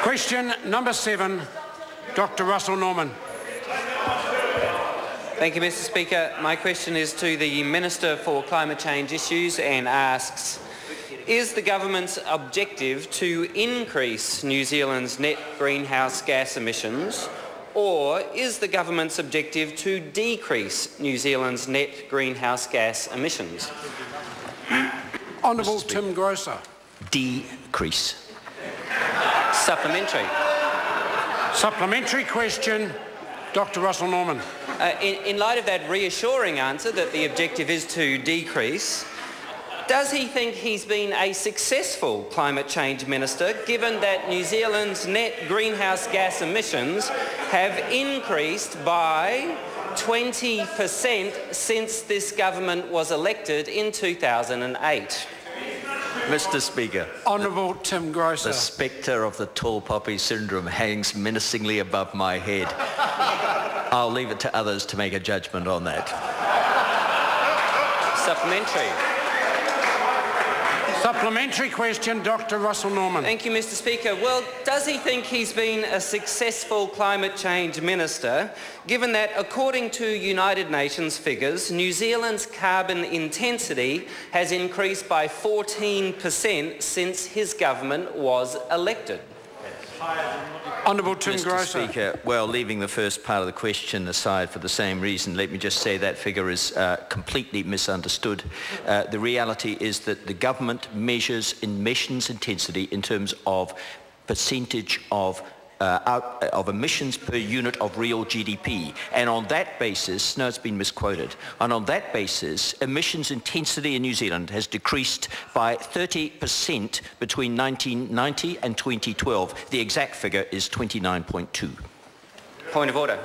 Question number 7, Dr. Russell Norman. Thank you, Mr. Speaker. My question is to the Minister for Climate Change Issues and asks, is the government's objective to increase New Zealand's net greenhouse gas emissions, or is the government's objective to decrease New Zealand's net greenhouse gas emissions? Honourable Tim Groser. Decrease. Supplementary. Supplementary question, Dr. Russell Norman. In light of that reassuring answer that the objective is to decrease, does he think he's been a successful climate change minister, given that New Zealand's net greenhouse gas emissions have increased by 20% since this government was elected in 2008? Mr. Speaker. Honourable Tim Groser. The spectre of the tall poppy syndrome hangs menacingly above my head. I'll leave it to others to make a judgment on that. Supplementary. Supplementary question, Dr. Russell Norman. Thank you, Mr. Speaker. Well, does he think he's been a successful climate change minister, given that, according to United Nations figures, New Zealand's carbon intensity has increased by 14% since his government was elected? Honourable Tim Groser. Mr. Speaker, well, leaving the first part of the question aside for the same reason, let me just say that figure is completely misunderstood. The reality is that the government measures emissions intensity in terms of percentage of emissions per unit of real GDP. And on that basis, no, it's been misquoted, and on that basis, emissions intensity in New Zealand has decreased by 30% between 1990 and 2012. The exact figure is 29.2. Point of order.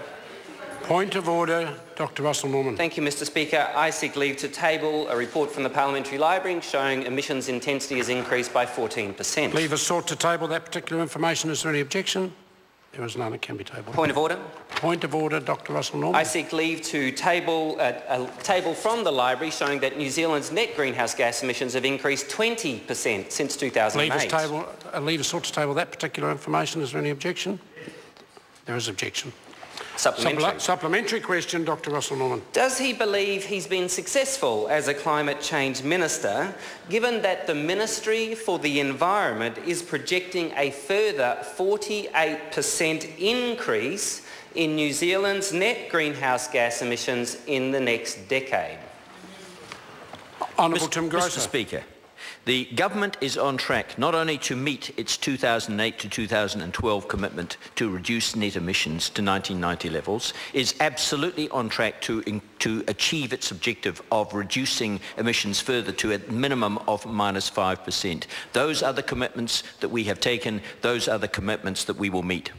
Point of order, Dr. Russell Norman. Thank you, Mr. Speaker. I seek leave to table a report from the Parliamentary Library showing emissions intensity has increased by 14%. Leave is sought to table that particular information. Is there any objection? There is none. It can be tabled. Point of order. Point of order, Dr. Russell Norman. I seek leave to table a table from the Library showing that New Zealand's net greenhouse gas emissions have increased 20% since 2008. Leave is sought to table that particular information. Is there any objection? There is objection. Supplementary. Supplementary question, Dr. Russell Norman. Does he believe he's been successful as a climate change minister, given that the Ministry for the Environment is projecting a further 48% increase in New Zealand's net greenhouse gas emissions in the next decade? Honourable Tim Groser. Mr. Speaker, the government is on track not only to meet its 2008 to 2012 commitment to reduce net emissions to 1990 levels, is absolutely on track to achieve its objective of reducing emissions further to a minimum of -5%. Those are the commitments that we have taken. Those are the commitments that we will meet.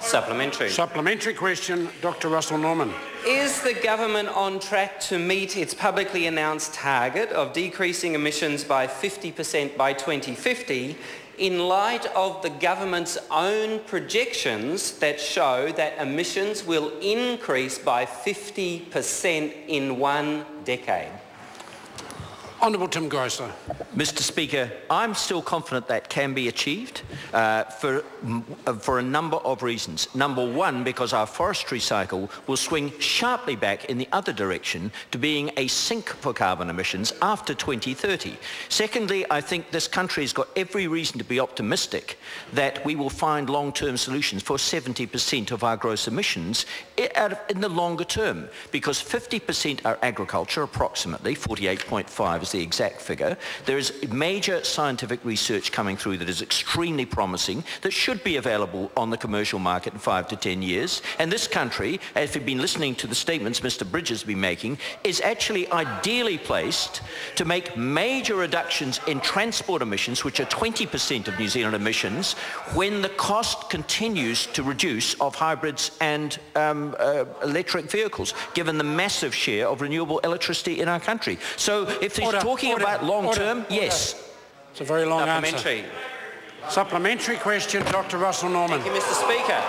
Supplementary. Supplementary question, Dr. Russell Norman. Is the government on track to meet its publicly announced target of decreasing emissions by 50% by 2050 in light of the government's own projections that show that emissions will increase by 50% in 1 decade? Honourable Tim Groser. Mr. Speaker, I'm still confident that can be achieved for a number of reasons. Number one, because our forestry cycle will swing sharply back in the other direction to being a sink for carbon emissions after 2030. Secondly, I think this country has got every reason to be optimistic that we will find long-term solutions for 70% of our gross emissions in the longer term, because 50% are agriculture, approximately 48.5 is the exact figure. There is major scientific research coming through that is extremely promising, that should be available on the commercial market in 5 to 10 years. And this country, if you've been listening to the statements Mr. Bridges has been making, is actually ideally placed to make major reductions in transport emissions, which are 20% of New Zealand emissions, when the cost continues to reduce of hybrids and electric vehicles, given the massive share of renewable electricity in our country. So if he's talking about long-term, yes. It's a very long answer. Supplementary question, Dr. Russell Norman. Thank you, Mr. Speaker.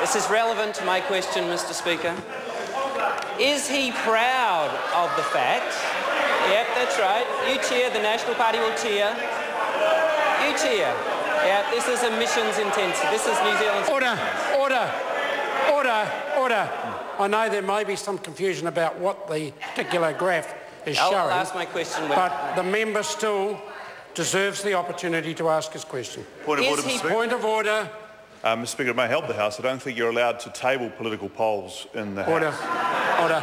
This is relevant to my question, Mr. Speaker. Is he proud of the fact? Yep, that's right. You cheer, the National Party will cheer. You cheer. Yeah, this is emissions intensity. This is New Zealand's... Order. I know there may be some confusion about what the particular graph is showing. I'll ask my question. But the member still deserves the opportunity to ask his question. Point of order, Mr. Speaker. Point of order. Mr. Speaker, it may help the House. I don't think you're allowed to table political polls in the House. Order.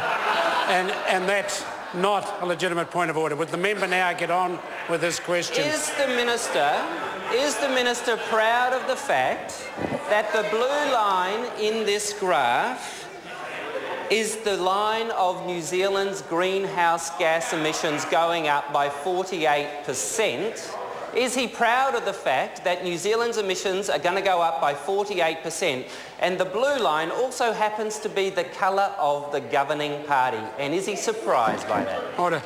And that's not a legitimate point of order. Would the member now get on with his question? Is the minister proud of the fact that the blue line in this graph is the line of New Zealand's greenhouse gas emissions going up by 48%? Is he proud of the fact that New Zealand's emissions are going to go up by 48%? And the blue line also happens to be the colour of the governing party. And is he surprised by that? Order.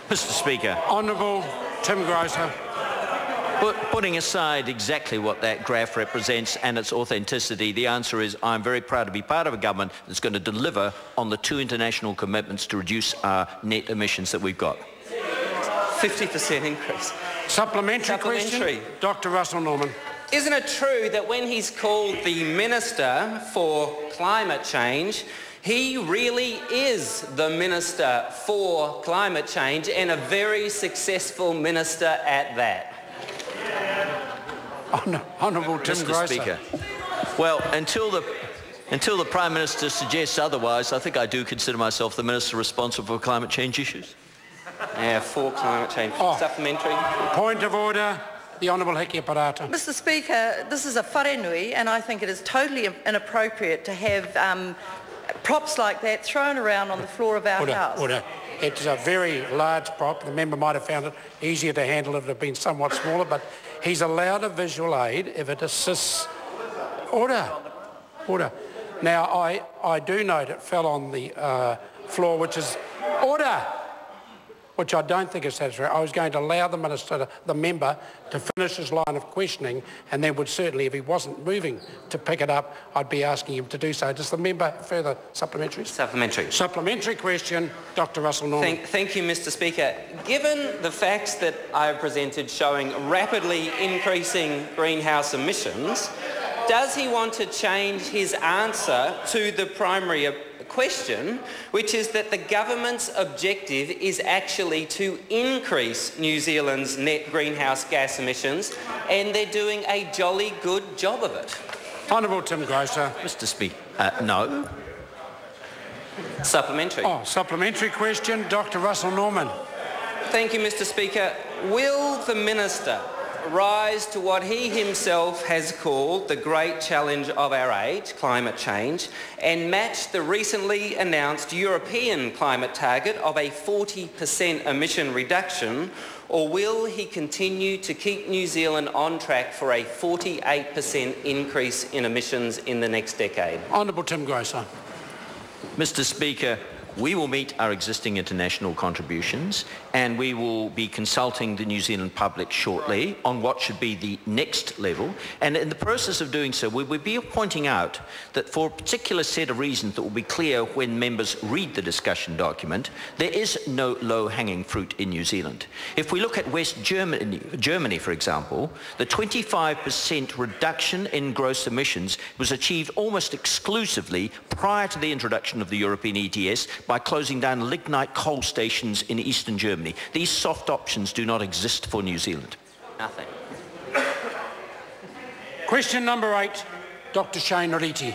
Mr. Speaker. Honourable Tim Groser. Putting aside exactly what that graph represents and its authenticity, the answer is I'm very proud to be part of a government that's going to deliver on the 2 international commitments to reduce our net emissions that we've got. 50% increase. Supplementary question, Dr. Russel Norman. Isn't it true that when he's called the Minister for Climate Change, he really is the Minister for Climate Change and a very successful minister at that? Honourable Tim Mr. Groser. Speaker. Well, until the Prime Minister suggests otherwise, I think I do consider myself the Minister responsible for climate change issues. Yeah, for climate change. Supplementary. Point of order, the Honourable Heki Parata. Mr. Speaker, this is a wharenui, and I think it is totally inappropriate to have props like that thrown around on the floor of our House. Order. It's a very large prop. The member might have found it easier to handle if it had been somewhat smaller, but he's allowed a visual aid if it assists. Order. Now, I do note it fell on the floor, which is... Order! Which I don't think is satisfactory. I was going to allow the member to finish his line of questioning, and then would certainly, if he wasn't moving to pick it up, I'd be asking him to do so. Does the member have further supplementaries? Supplementary. Supplementary question, Dr. Russel Norman. Thank you, Mr. Speaker. Given the facts that I have presented showing rapidly increasing greenhouse emissions, does he want to change his answer to the primary question, which is that the government's objective is actually to increase New Zealand's net greenhouse gas emissions, and they're doing a jolly good job of it? Honourable Tim Groser. Mr. Speaker, no. Supplementary. Supplementary question, Dr. Russel Norman. Thank you, Mr. Speaker. Will the minister rise to what he himself has called the great challenge of our age, climate change, and match the recently announced European climate target of a 40% emission reduction, or will he continue to keep New Zealand on track for a 48% increase in emissions in the next decade? Honourable Tim Groser. Mr. Speaker, we will meet our existing international contributions, and we will be consulting the New Zealand public shortly on what should be the next level. And in the process of doing so, we will be pointing out that for a particular set of reasons that will be clear when members read the discussion document, there is no low-hanging fruit in New Zealand. If we look at West Germany, for example, the 25% reduction in gross emissions was achieved almost exclusively prior to the introduction of the European ETS by closing down lignite coal stations in eastern Germany. These soft options do not exist for New Zealand. Nothing. Question number 8, Dr. Shane Reti.